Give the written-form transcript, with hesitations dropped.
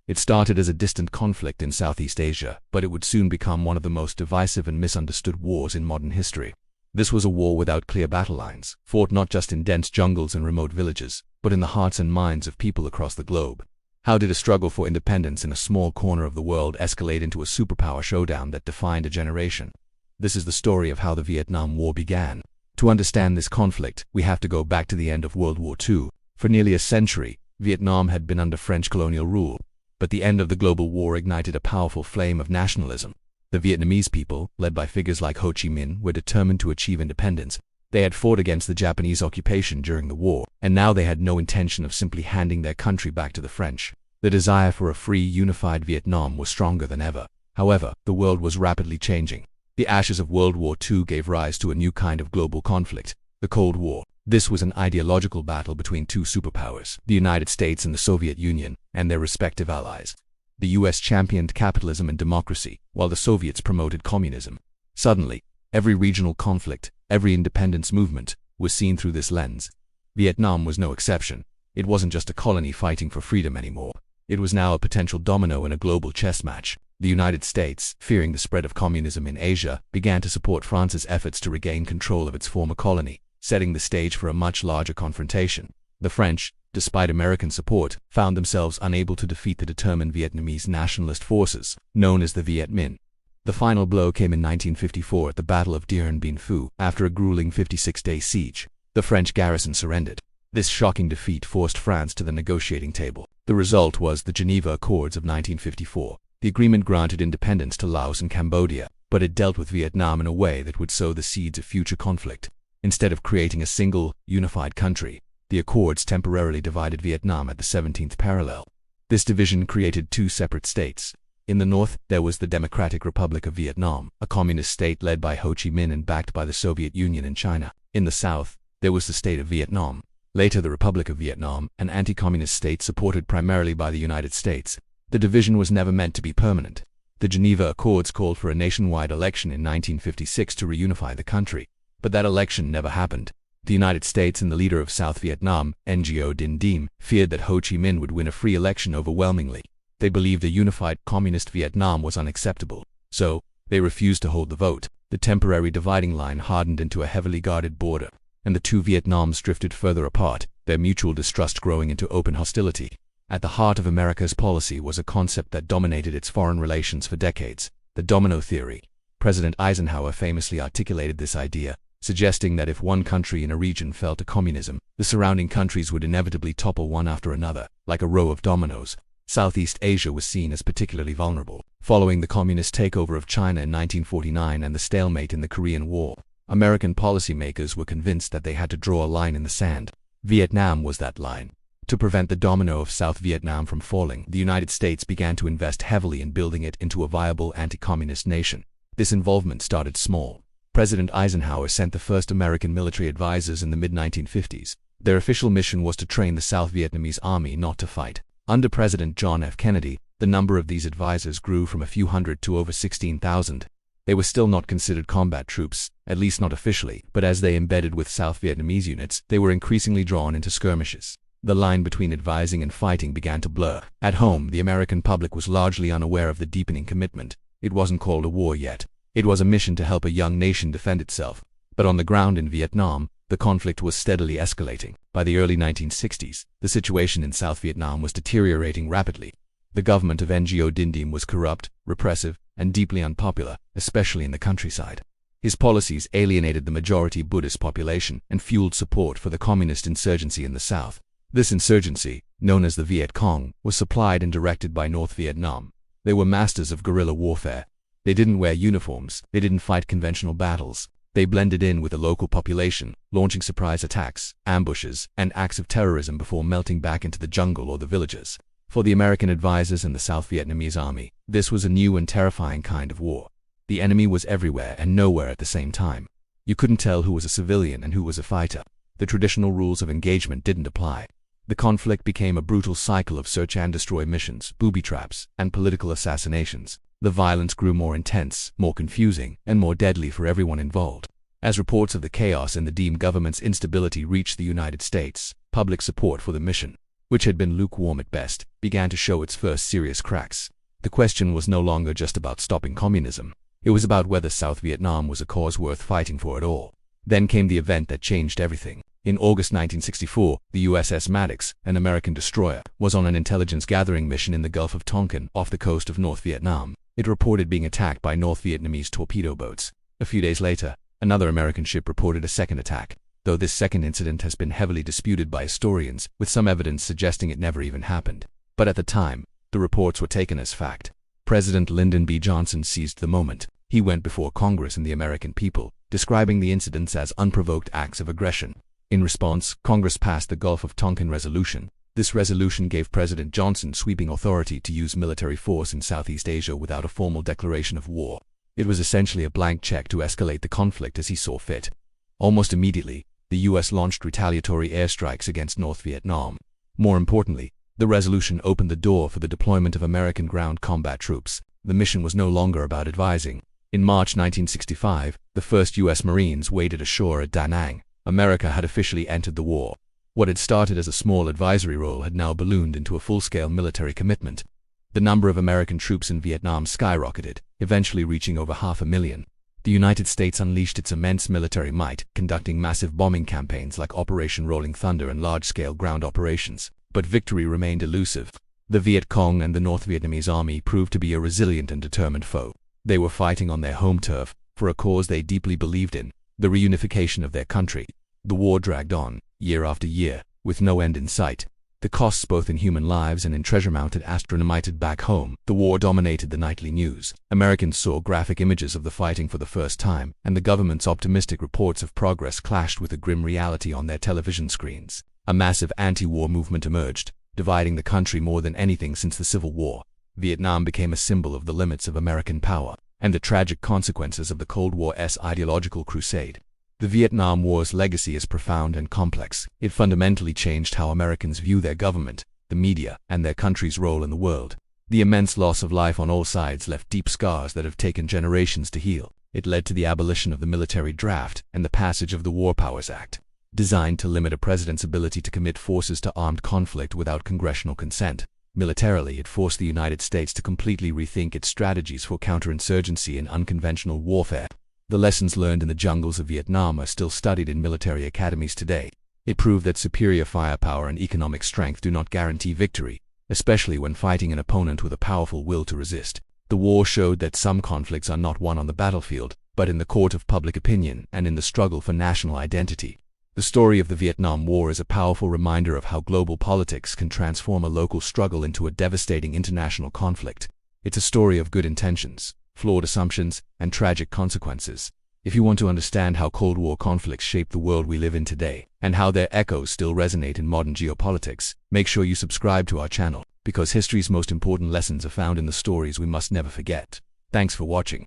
It started as a distant conflict in Southeast Asia, but it would soon become one of the most divisive and misunderstood wars in modern history. This was a war without clear battle lines, fought not just in dense jungles and remote villages, but in the hearts and minds of people across the globe. How did a struggle for independence in a small corner of the world escalate into a superpower showdown that defined a generation? This is the story of how the Vietnam War began. To understand this conflict, we have to go back to the end of World War II. For nearly a century, Vietnam had been under French colonial rule. But the end of the global war ignited a powerful flame of nationalism. The Vietnamese people, led by figures like Ho Chi Minh, were determined to achieve independence. They had fought against the Japanese occupation during the war, and now they had no intention of simply handing their country back to the French. The desire for a free, unified Vietnam was stronger than ever. However, the world was rapidly changing. The ashes of World War II gave rise to a new kind of global conflict, the Cold War. This was an ideological battle between two superpowers, the United States and the Soviet Union, and their respective allies. The US championed capitalism and democracy, while the Soviets promoted communism. Suddenly, every regional conflict, every independence movement, was seen through this lens. Vietnam was no exception. It wasn't just a colony fighting for freedom anymore. It was now a potential domino in a global chess match. The United States, fearing the spread of communism in Asia, began to support France's efforts to regain control of its former colony, setting the stage for a much larger confrontation. The French, despite American support, found themselves unable to defeat the determined Vietnamese nationalist forces, known as the Viet Minh. The final blow came in 1954 at the Battle of Dien Bien Phu. After a grueling 56-day siege, the French garrison surrendered. This shocking defeat forced France to the negotiating table. The result was the Geneva Accords of 1954. The agreement granted independence to Laos and Cambodia, but it dealt with Vietnam in a way that would sow the seeds of future conflict. Instead of creating a single, unified country, the accords temporarily divided Vietnam at the 17th parallel. This division created two separate states. In the north, there was the Democratic Republic of Vietnam, a communist state led by Ho Chi Minh and backed by the Soviet Union and China. In the south, there was the state of Vietnam, later the Republic of Vietnam, an anti-communist state supported primarily by the United States. The division was never meant to be permanent. The Geneva Accords called for a nationwide election in 1956 to reunify the country. But that election never happened. The United States and the leader of South Vietnam, Ngo Dinh Diem, feared that Ho Chi Minh would win a free election overwhelmingly. They believed a unified communist Vietnam was unacceptable. So, they refused to hold the vote. The temporary dividing line hardened into a heavily guarded border, and the two Vietnams drifted further apart, their mutual distrust growing into open hostility. At the heart of America's policy was a concept that dominated its foreign relations for decades, the domino theory. President Eisenhower famously articulated this idea, suggesting that if one country in a region fell to communism, the surrounding countries would inevitably topple one after another, like a row of dominoes. Southeast Asia was seen as particularly vulnerable. Following the communist takeover of China in 1949 and the stalemate in the Korean War, American policymakers were convinced that they had to draw a line in the sand. Vietnam was that line. To prevent the domino of South Vietnam from falling, the United States began to invest heavily in building it into a viable anti-communist nation. This involvement started small. President Eisenhower sent the first American military advisors in the mid-1950s. Their official mission was to train the South Vietnamese army not to fight. Under President John F. Kennedy, the number of these advisors grew from a few hundred to over 16,000. They were still not considered combat troops, at least not officially, but as they embedded with South Vietnamese units, they were increasingly drawn into skirmishes. The line between advising and fighting began to blur. At home, the American public was largely unaware of the deepening commitment. It wasn't called a war yet. It was a mission to help a young nation defend itself. But on the ground in Vietnam, the conflict was steadily escalating. By the early 1960s, the situation in South Vietnam was deteriorating rapidly. The government of Ngo Dinh Diem was corrupt, repressive, and deeply unpopular, especially in the countryside. His policies alienated the majority Buddhist population and fueled support for the communist insurgency in the south. This insurgency, known as the Viet Cong, was supplied and directed by North Vietnam. They were masters of guerrilla warfare. They didn't wear uniforms, they didn't fight conventional battles. They blended in with the local population, launching surprise attacks, ambushes, and acts of terrorism before melting back into the jungle or the villages. For the American advisors and the South Vietnamese army, this was a new and terrifying kind of war. The enemy was everywhere and nowhere at the same time. You couldn't tell who was a civilian and who was a fighter. The traditional rules of engagement didn't apply. The conflict became a brutal cycle of search and destroy missions, booby traps, and political assassinations. The violence grew more intense, more confusing, and more deadly for everyone involved. As reports of the chaos and the Diem government's instability reached the United States, public support for the mission which had been lukewarm at best, began to show its first serious cracks. The question was no longer just about stopping communism. It was about whether South Vietnam was a cause worth fighting for at all. Then came the event that changed everything. In August 1964, the USS Maddox, an American destroyer, was on an intelligence-gathering mission in the Gulf of Tonkin off the coast of North Vietnam. It reported being attacked by North Vietnamese torpedo boats. A few days later, another American ship reported a second attack, though this second incident has been heavily disputed by historians, with some evidence suggesting it never even happened. But at the time, the reports were taken as fact. President Lyndon B. Johnson seized the moment. He went before Congress and the American people, describing the incidents as unprovoked acts of aggression. In response, Congress passed the Gulf of Tonkin Resolution. This resolution gave President Johnson sweeping authority to use military force in Southeast Asia without a formal declaration of war. It was essentially a blank check to escalate the conflict as he saw fit. Almost immediately, the U.S. launched retaliatory airstrikes against North Vietnam. More importantly, the resolution opened the door for the deployment of American ground combat troops. The mission was no longer about advising. In March 1965, the first U.S. Marines waded ashore at Da Nang. America had officially entered the war. What had started as a small advisory role had now ballooned into a full-scale military commitment. The number of American troops in Vietnam skyrocketed, eventually reaching over 500,000. The United States unleashed its immense military might, conducting massive bombing campaigns like Operation Rolling Thunder and large-scale ground operations. But victory remained elusive. The Viet Cong and the North Vietnamese army proved to be a resilient and determined foe. They were fighting on their home turf, for a cause they deeply believed in, the reunification of their country. The war dragged on, year after year, with no end in sight. The costs both in human lives and in treasure mounted astronomited back home. The war dominated the nightly news. Americans saw graphic images of the fighting for the first time, and the government's optimistic reports of progress clashed with the grim reality on their television screens. A massive anti-war movement emerged, dividing the country more than anything since the Civil War. Vietnam became a symbol of the limits of American power, and the tragic consequences of the Cold War's ideological crusade. The Vietnam War's legacy is profound and complex. It fundamentally changed how Americans view their government, the media, and their country's role in the world. The immense loss of life on all sides left deep scars that have taken generations to heal. It led to the abolition of the military draft and the passage of the War Powers Act, designed to limit a president's ability to commit forces to armed conflict without congressional consent. Militarily, it forced the United States to completely rethink its strategies for counterinsurgency and unconventional warfare. The lessons learned in the jungles of Vietnam are still studied in military academies today. It proved that superior firepower and economic strength do not guarantee victory, especially when fighting an opponent with a powerful will to resist. The war showed that some conflicts are not won on the battlefield, but in the court of public opinion and in the struggle for national identity. The story of the Vietnam War is a powerful reminder of how global politics can transform a local struggle into a devastating international conflict. It's a story of good intentions, flawed assumptions, and tragic consequences. If you want to understand how Cold War conflicts shape the world we live in today, and how their echoes still resonate in modern geopolitics, make sure you subscribe to our channel, because history's most important lessons are found in the stories we must never forget. Thanks for watching.